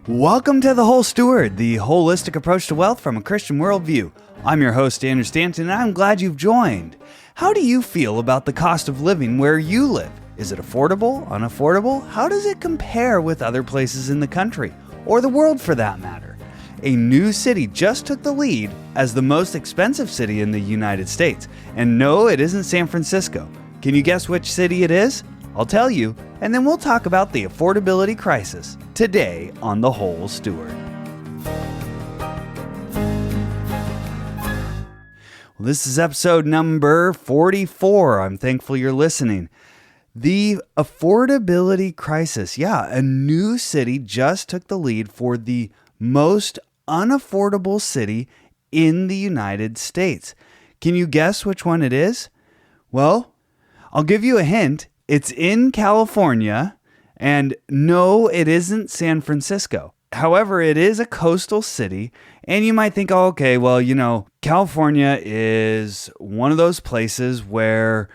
Welcome to The Whole Steward, the holistic approach to wealth from a Christian worldview. I'm your host, Andrew Stanton, and I'm glad you've joined. How do you feel about the cost of living where you live? Is it affordable, unaffordable? How does it compare with other places in the country, or the world for that matter? A new city just took the lead as the most expensive city in the United States. And no, it isn't San Francisco. Can you guess which city it is? I'll tell you, and then we'll talk about the affordability crisis today on The Whole Steward. Well, this is episode number 44. I'm thankful you're listening. The affordability crisis. Yeah, a new city just took the lead for the most unaffordable city in the United States. Can you guess which one it is? Well, I'll give you a hint. It's in California, and no, it isn't San Francisco. However, it is a coastal city, and you might think, oh, okay, well, California is one of those places where,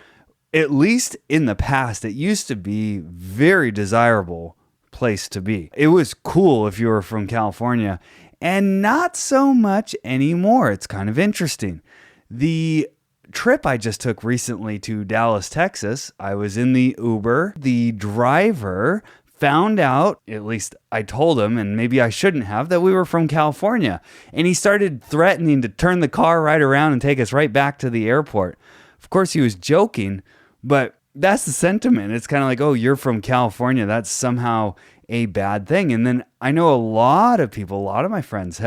at least in the past, it used to be very desirable place to be. It was cool if you were from California, and not so much anymore. It's kind of interesting. The trip I just took recently to Dallas, Texas, I was in the Uber. The driver found out, at least I told him, and maybe I shouldn't have, that we were from California. And he started threatening to turn the car right around and take us right back to the airport. Of course, he was joking, but that's the sentiment. It's kind of like, oh, you're from California. That's somehow a bad thing. And then I know a lot of people, a lot of my friends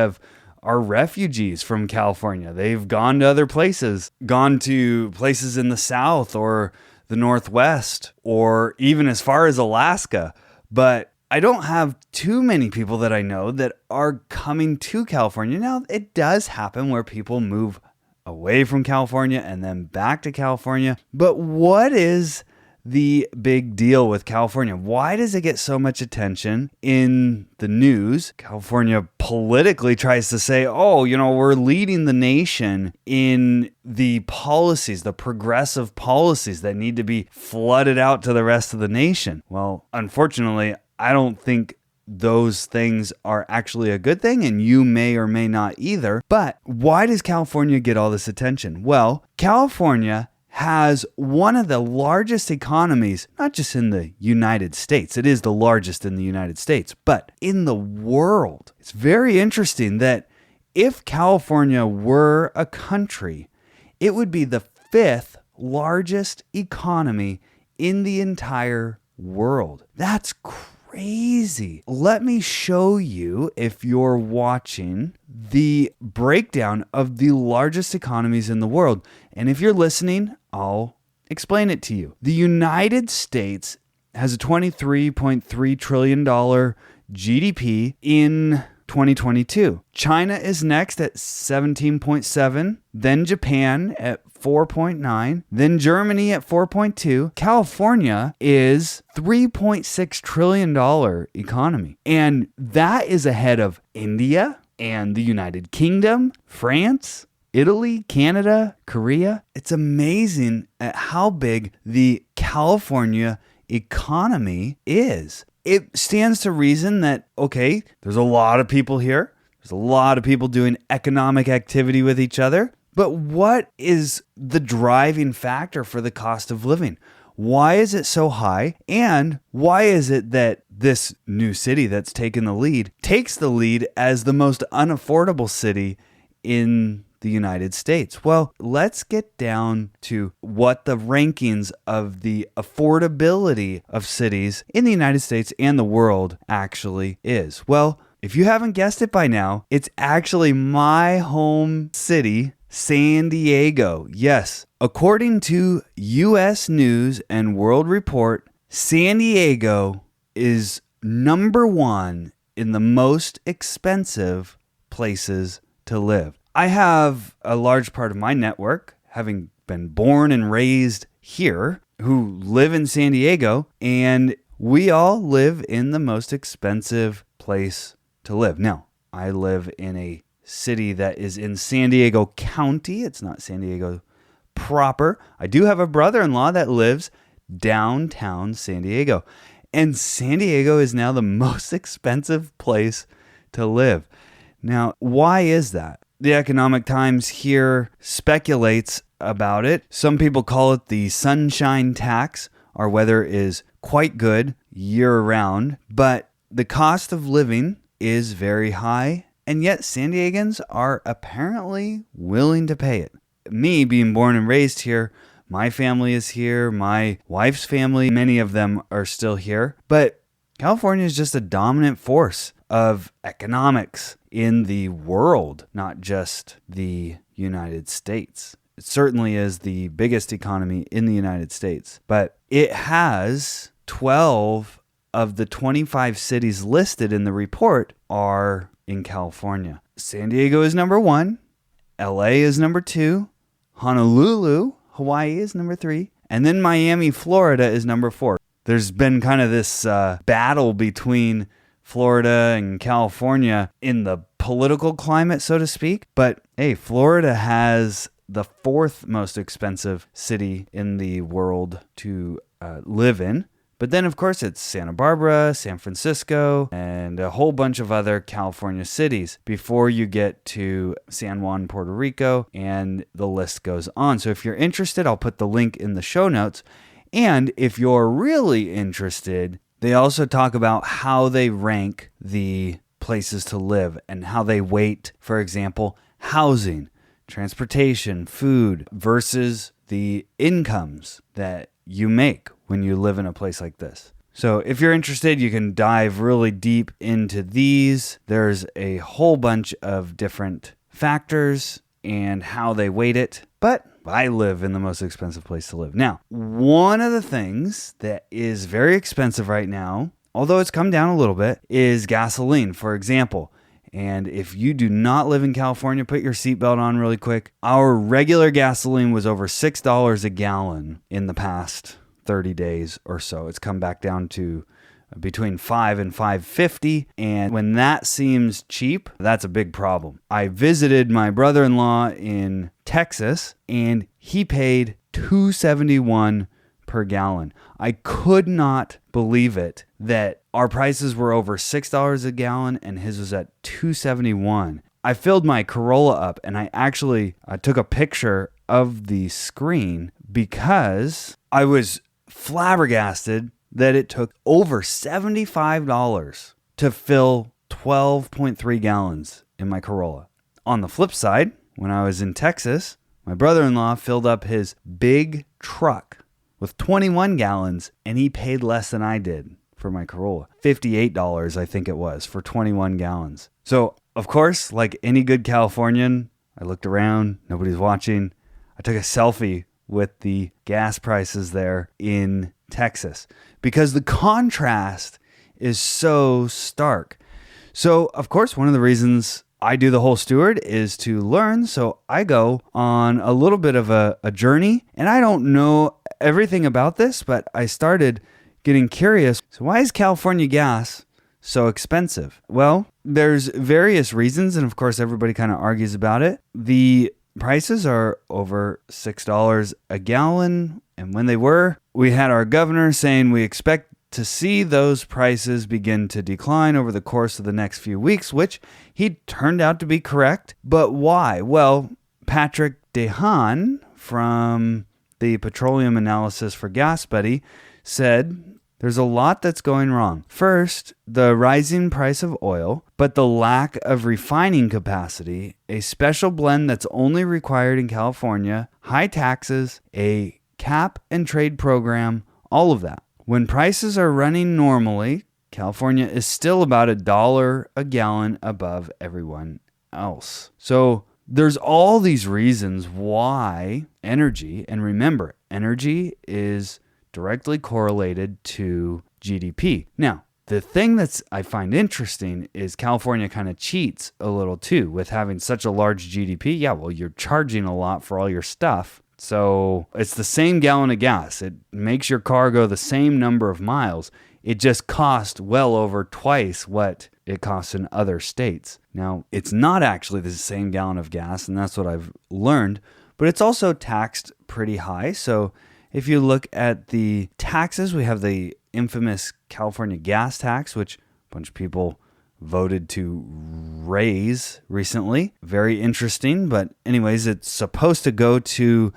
are refugees from California. They've gone to other places, gone to places in the South or the Northwest, or even as far as Alaska. But I don't have too many people that I know that are coming to California. Now, it does happen where people move away from California and then back to California. But what is the big deal with California? Why does it get so much attention in the news? California politically tries to say, we're leading the nation in the policies, the progressive policies that need to be flooded out to the rest of the nation. Well, unfortunately, I don't think those things are actually a good thing, and you may or may not either. But why does California get all this attention? Well, California has one of the largest economies, not just in the United States. It is the largest in the United States, but in the world. It's very interesting that if California were a country, it would be the fifth largest economy in the entire world. That's crazy. Let me show you, if you're watching, the breakdown of the largest economies in the world. And if you're listening, I'll explain it to you. The United States has a $23.3 trillion GDP in 2022. China is next at 17.7, then Japan at 4.9, then Germany at 4.2. California is $3.6 trillion economy. And that is ahead of India and the United Kingdom, France, Italy, Canada, Korea. It's amazing at how big the California economy is. It stands to reason that, okay, there's a lot of people here. There's a lot of people doing economic activity with each other. But what is the driving factor for the cost of living? Why is it so high? And why is it that this new city that's taken the lead takes the lead as the most unaffordable city in the United States? Well, let's get down to what the rankings of the affordability of cities in the United States and the world actually is. Well, if you haven't guessed it by now, it's actually my home city, San Diego. Yes, according to U.S. News and World Report, San Diego is number one in the most expensive places to live. I have a large part of my network, having been born and raised here, who live in San Diego, and we all live in the most expensive place to live. Now, I live in a city that is in San Diego County. It's not San Diego proper. I do have a brother-in-law that lives downtown San Diego. And San Diego is now the most expensive place to live. Now, why is that? The Economic Times here speculates about it. Some people call it the sunshine tax. Our weather is quite good year-round, but the cost of living is very high, and yet San Diegans are apparently willing to pay it. Me, being born and raised here, my family is here, my wife's family, many of them are still here, but California is just a dominant force of economics in the world, not just the United States. It certainly is the biggest economy in the United States, but it has 12 of the 25 cities listed in the report are in California. San Diego is number 1, LA is number 2, Honolulu, Hawaii is number 3, and then Miami, Florida is number 4. There's been kind of this battle between Florida and California in the political climate, so to speak. But hey, Florida has the 4th most expensive city in the world to live in. But then, of course, it's Santa Barbara, San Francisco, and a whole bunch of other California cities before you get to San Juan, Puerto Rico, and the list goes on. So if you're interested, I'll put the link in the show notes. And if you're really interested, they also talk about how they rank the places to live and how they weight, for example, housing, transportation, food versus the incomes that you make when you live in a place like this. So if you're interested, you can dive really deep into these. There's a whole bunch of different factors and how they weight it, but I live in the most expensive place to live. Now, one of the things that is very expensive right now, although it's come down a little bit, is gasoline, for example. And if you do not live in California, put your seatbelt on really quick. Our regular gasoline was over $6 a gallon in the past 30 days or so. It's come back down to between $5 and $5.50. And when that seems cheap, that's a big problem. I visited my brother-in-law in Texas, and he paid $2.71 per gallon. I could not believe it that our prices were over $6 a gallon and his was at $2.71. I filled my Corolla up, and I took a picture of the screen because I was flabbergasted that it took over $75 to fill 12.3 gallons in my Corolla. On the flip side, when I was in Texas, my brother-in-law filled up his big truck with 21 gallons, and he paid less than I did for my Corolla. $58, I think it was, for 21 gallons. So, of course, like any good Californian, I looked around, nobody's watching. I took a selfie with the gas prices there in Texas because the contrast is so stark. So, of course, one of the reasons I do the whole Steward is to learn. So I go on a little bit of a journey, and I don't know everything about this, but I started getting curious. So why is California gas so expensive? Well, there's various reasons, and of course, everybody kind of argues about it. The prices are over $6 a gallon, and when they were, we had our governor saying we expect to see those prices begin to decline over the course of the next few weeks, which he turned out to be correct. But why? Well, Patrick DeHaan from the Petroleum Analysis for Gas Buddy said there's a lot that's going wrong. First, the rising price of oil, but the lack of refining capacity, a special blend that's only required in California, high taxes, a cap and trade program, all of that. When prices are running normally, California is still about $1 a gallon above everyone else. So there's all these reasons why energy, and remember, energy is directly correlated to GDP. Now, the thing I find interesting is California kind of cheats a little too with having such a large GDP. Yeah, well, you're charging a lot for all your stuff. So it's the same gallon of gas. It makes your car go the same number of miles. It just costs well over twice what it costs in other states. Now, it's not actually the same gallon of gas, and that's what I've learned, but it's also taxed pretty high. So if you look at the taxes, we have the infamous California gas tax, which a bunch of people voted to raise recently. Very interesting. But anyways, it's supposed to go to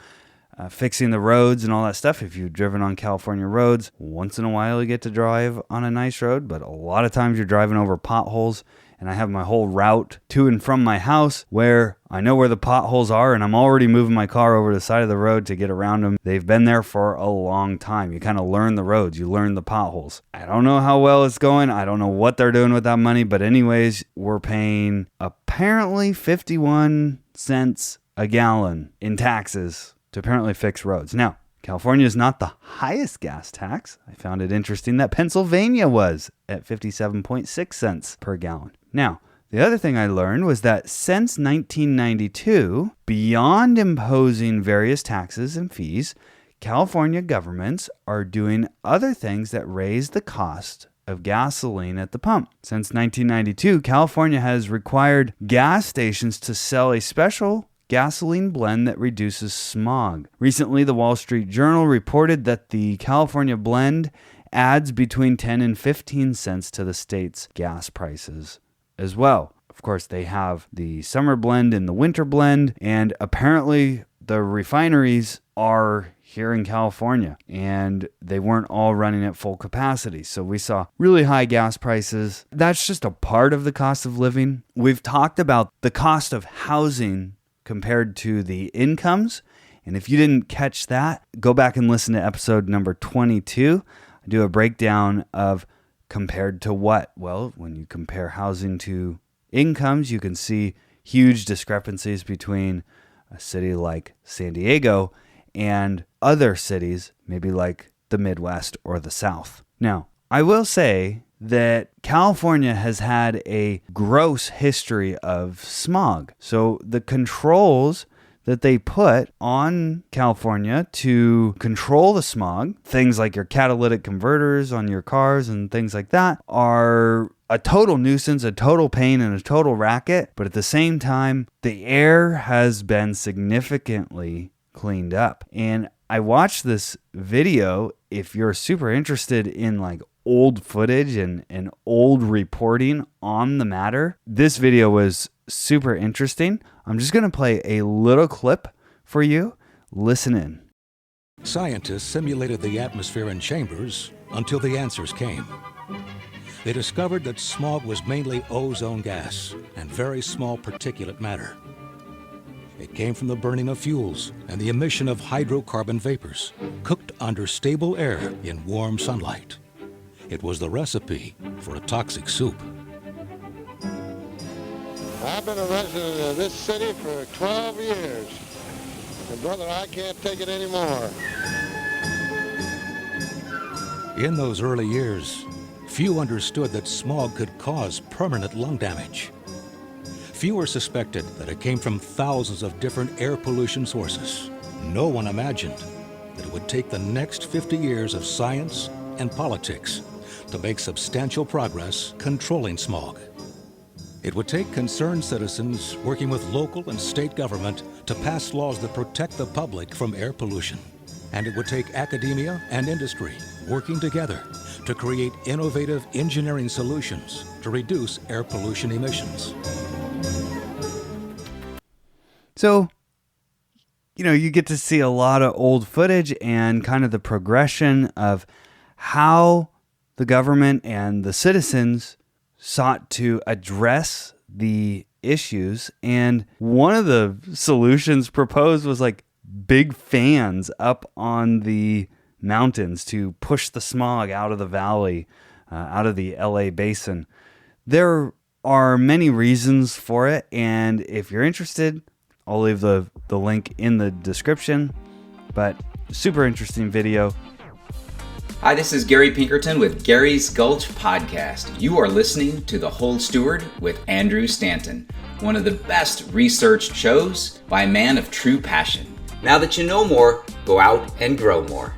fixing the roads and all that stuff. If you've driven on California roads, once in a while you get to drive on a nice road, but a lot of times you're driving over potholes. And I have my whole route to and from my house where I know where the potholes are, and I'm already moving my car over the side of the road to get around them. They've been there for a long time. You kind of learn the roads. You learn the potholes. I don't know how well it's going. I don't know what they're doing with that money. But anyways, we're paying apparently 51 cents a gallon in taxes to apparently fix roads. Now, California is not the highest gas tax. I found it interesting that Pennsylvania was at 57.6 cents per gallon. Now, the other thing I learned was that since 1992, beyond imposing various taxes and fees, California governments are doing other things that raise the cost of gasoline at the pump. Since 1992, California has required gas stations to sell a special gasoline blend that reduces smog. Recently, the Wall Street Journal reported that the California blend adds between 10 and 15 cents to the state's gas prices as well. Of course, they have the summer blend and the winter blend, and apparently the refineries are here in California, and they weren't all running at full capacity. So we saw really high gas prices. That's just a part of the cost of living. We've talked about the cost of housing compared to the incomes. And if you didn't catch that, go back and listen to episode number 22. I do a breakdown of compared to what? Well, when you compare housing to incomes, you can see huge discrepancies between a city like San Diego and other cities, maybe like the Midwest or the South. Now, I will say that California has had a gross history of smog. So the controls that they put on California to control the smog, things like your catalytic converters on your cars and things like that, are a total nuisance, a total pain, and a total racket. But at the same time, the air has been significantly cleaned up. And I watched this video. If you're super interested in like old footage and old reporting on the matter, this video was super interesting. I'm just going to play a little clip for you. Listen in. Scientists simulated the atmosphere in chambers until the answers came. They discovered that smog was mainly ozone gas and very small particulate matter. It came from the burning of fuels and the emission of hydrocarbon vapors, cooked under stable air in warm sunlight. It was the recipe for a toxic soup. I've been a resident of this city for 12 years. And brother, I can't take it anymore. In those early years, few understood that smog could cause permanent lung damage. Fewer suspected that it came from thousands of different air pollution sources. No one imagined that it would take the next 50 years of science and politics to make substantial progress controlling smog. It would take concerned citizens working with local and state government to pass laws that protect the public from air pollution. And it would take academia and industry working together to create innovative engineering solutions to reduce air pollution emissions. So, you get to see a lot of old footage and kind of the progression of how the government and the citizens sought to address the issues. And one of the solutions proposed was like big fans up on the mountains to push the smog out of the valley, out of the LA basin. There are many reasons for it. And if you're interested, I'll leave the link in the description. But super interesting video. Hi, this is Gary Pinkerton with Gary's Gulch Podcast. You are listening to The Whole Steward with Andrew Stanton, one of the best researched shows by a man of true passion. Now that you know more, go out and grow more.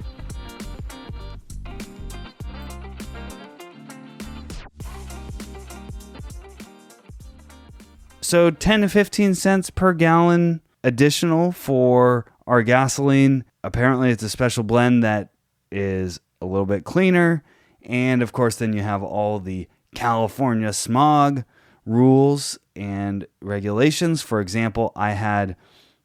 So 10 to 15 cents per gallon additional for our gasoline. Apparently it's a special blend that is a little bit cleaner And of course, then you have all the California smog rules and regulations. For example, I had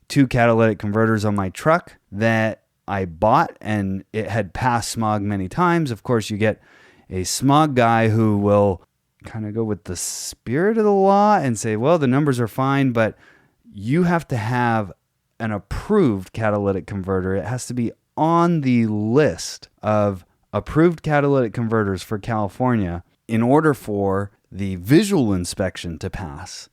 2 catalytic converters on my truck that I bought, and it had passed smog many times. Of course, you get a smog guy who will kind of go with the spirit of the law and say, well, the numbers are fine, but you have to have an approved catalytic converter. It has to be on the list of approved catalytic converters for California in order for the visual inspection to pass.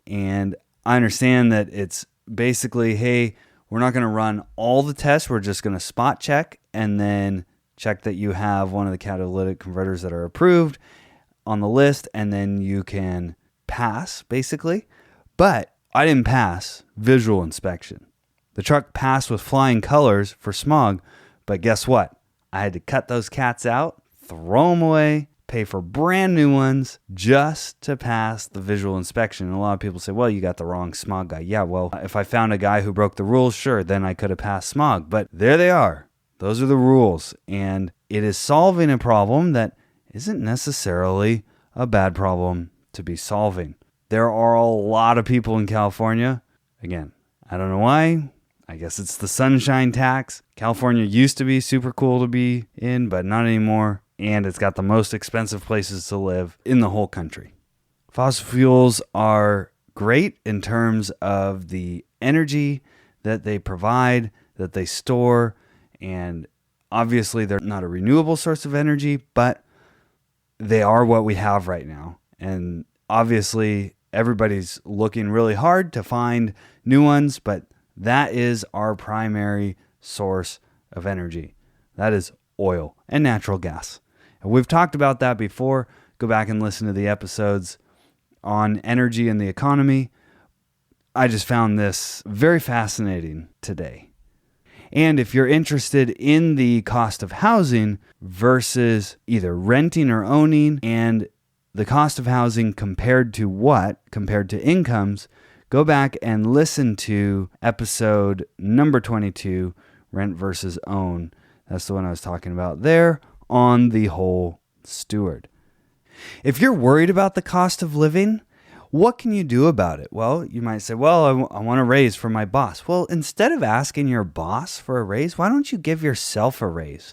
And I understand that it's basically, hey, we're not going to run all the tests. We're just going to spot check and then check that you have one of the catalytic converters that are approved on the list, and then you can pass, basically. But I didn't pass visual inspection. The truck passed with flying colors for smog, but guess what? I had to cut those cats out, throw them away, pay for brand new ones just to pass the visual inspection. And a lot of people say, well, you got the wrong smog guy. Yeah, well, if I found a guy who broke the rules, sure, then I could have passed smog. But there they are. Those are the rules. And it is solving a problem that isn't necessarily a bad problem to be solving. There are a lot of people in California. Again, I don't know why. I guess it's the sunshine tax. California used to be super cool to be in, but not anymore. And it's got the most expensive places to live in the whole country. Fossil fuels are great in terms of the energy that they provide, that they store, and obviously they're not a renewable source of energy, but they are what we have right now. And obviously everybody's looking really hard to find new ones, but that is our primary source of energy. That is oil and natural gas. And we've talked about that before. Go back and listen to the episodes on energy and the economy. I just found this very fascinating today. And if you're interested in the cost of housing versus either renting or owning, and the cost of housing compared to what? Compared to incomes, go back and listen to episode number 22, Rent versus Own. That's the one I was talking about there on the whole Steward. If you're worried about the cost of living, what can you do about it? Well, you might say, well, I want a raise from my boss. Well, instead of asking your boss for a raise, why don't you give yourself a raise?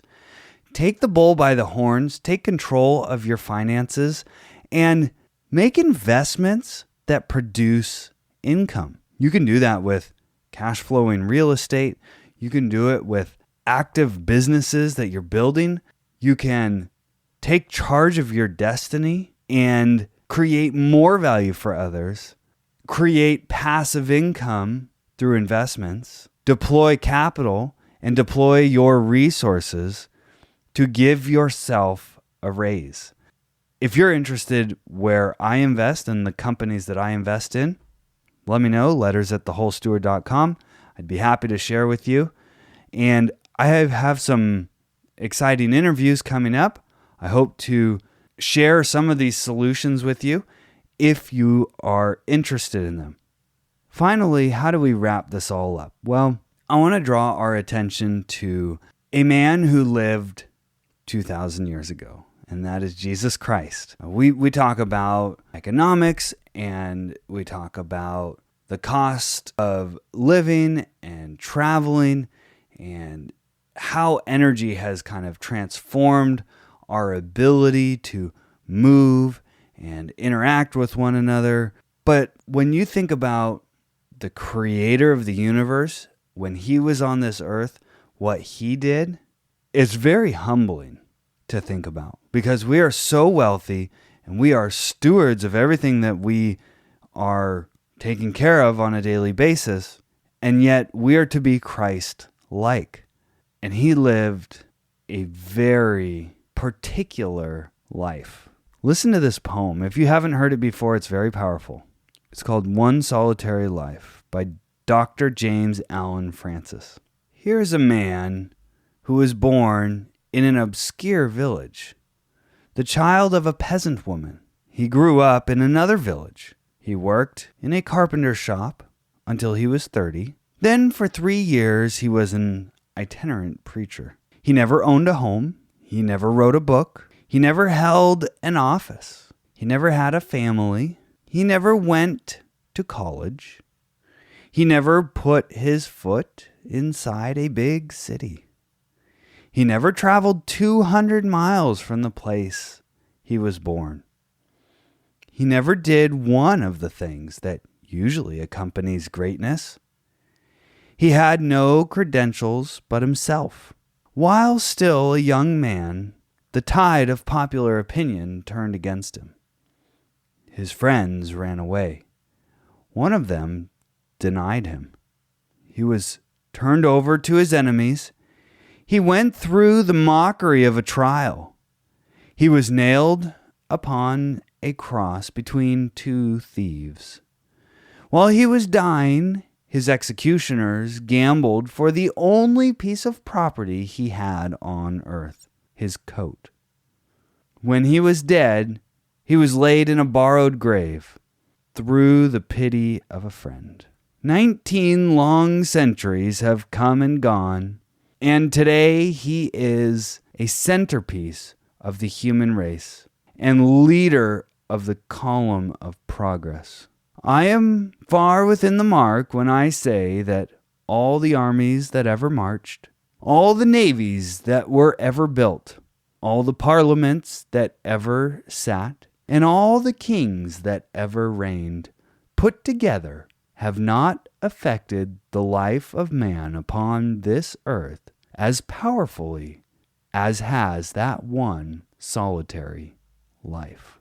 Take the bull by the horns, take control of your finances, and make investments that produce income. You can do that with cash flowing real estate. You can do it with active businesses that you're building. You can take charge of your destiny and create more value for others, create passive income through investments, deploy capital, and deploy your resources to give yourself a raise. If you're interested where I invest and the companies that I invest in, let me know, letters@thewholesteward.com. I'd be happy to share with you. And I have some exciting interviews coming up. I hope to share some of these solutions with you if you are interested in them. Finally, how do we wrap this all up? Well, I want to draw our attention to a man who lived 2,000 years ago, and that is Jesus Christ. We talk about economics, and we talk about the cost of living and traveling, and how energy has kind of transformed our ability to move and interact with one another. But when you think about the creator of the universe, when he was on this earth, what he did, it's very humbling to think about, because we are so wealthy and we are stewards of everything that we are taking care of on a daily basis, and yet we are to be Christ-like. And he lived a very particular life. Listen to this poem. If you haven't heard it before, it's very powerful. It's called One Solitary Life by Dr. James Allen Francis. Here's a man who was born in an obscure village, the child of a peasant woman. He grew up in another village. He worked in a carpenter shop until he was 30. Then for 3 years, he was an itinerant preacher. He never owned a home. He never wrote a book. He never held an office. He never had a family. He never went to college. He never put his foot inside a big city. He never traveled 200 miles from the place he was born. He never did one of the things that usually accompanies greatness. He had no credentials but himself. While still a young man, the tide of popular opinion turned against him. His friends ran away. One of them denied him. He was turned over to his enemies. He went through the mockery of a trial. He was nailed upon a cross between two thieves. While he was dying, his executioners gambled for the only piece of property he had on earth, his coat. When he was dead, he was laid in a borrowed grave through the pity of a friend. 19 long centuries have come and gone, and today he is a centerpiece of the human race and leader of the column of progress. I am far within the mark when I say that all the armies that ever marched, all the navies that were ever built, all the parliaments that ever sat, and all the kings that ever reigned, put together, have not affected the life of man upon this earth as powerfully as has that one solitary life.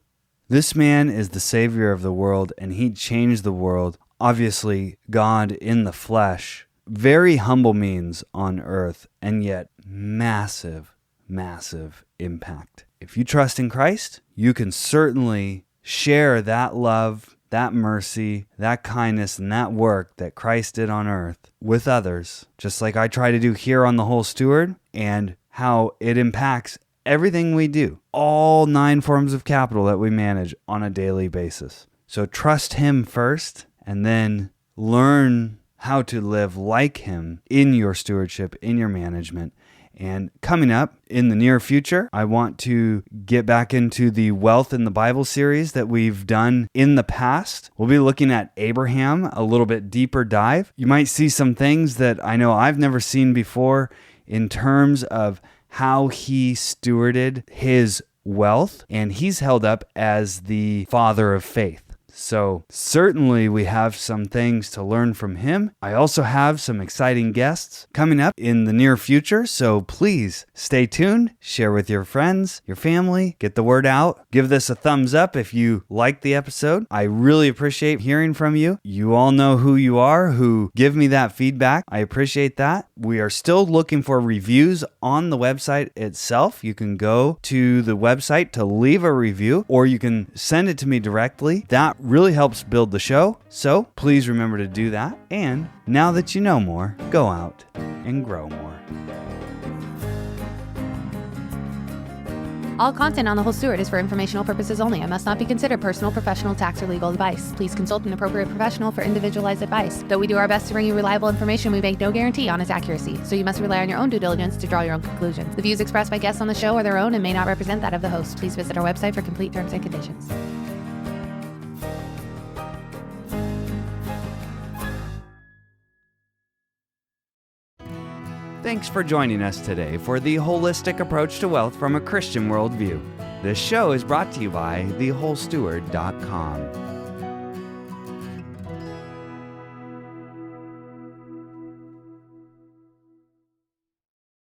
This man is the Savior of the world, and he changed the world. Obviously, God in the flesh. Very humble means on earth, and yet massive, massive impact. If you trust in Christ, you can certainly share that love, that mercy, that kindness, and that work that Christ did on earth with others, just like I try to do here on The Whole Steward, and how it impacts everything we do, all 9 forms of capital that we manage on a daily basis. So trust him first, and then learn how to live like him in your stewardship, in your management. And coming up in the near future, I want to get back into the Wealth in the Bible series that we've done in the past. We'll be looking at Abraham, a little bit deeper dive. You might see some things that I know I've never seen before in terms of how he stewarded his wealth, and he's held up as the father of faith. So certainly we have some things to learn from him. I also have some exciting guests coming up in the near future, so please stay tuned, share with your friends, your family, get the word out. Give this a thumbs up if you liked the episode. I really appreciate hearing from you. You all know who you are, who give me that feedback. I appreciate that. We are still looking for reviews on the website itself. You can go to the website to leave a review, or you can send it to me directly. That really helps build the show, so please remember to do that. And now that you know more, go out and grow more. All content on The Whole Steward is for informational purposes only and must not be considered personal, professional, tax, or legal advice. Please consult an appropriate professional for individualized advice. Though we do our best to bring you reliable information, we make no guarantee on its accuracy, so you must rely on your own due diligence to draw your own conclusions. The views expressed by guests on the show are their own and may not represent that of the host. Please visit our website for complete terms and conditions. Thanks for joining us today for the holistic approach to wealth from a Christian worldview. This show is brought to you by thewholesteward.com.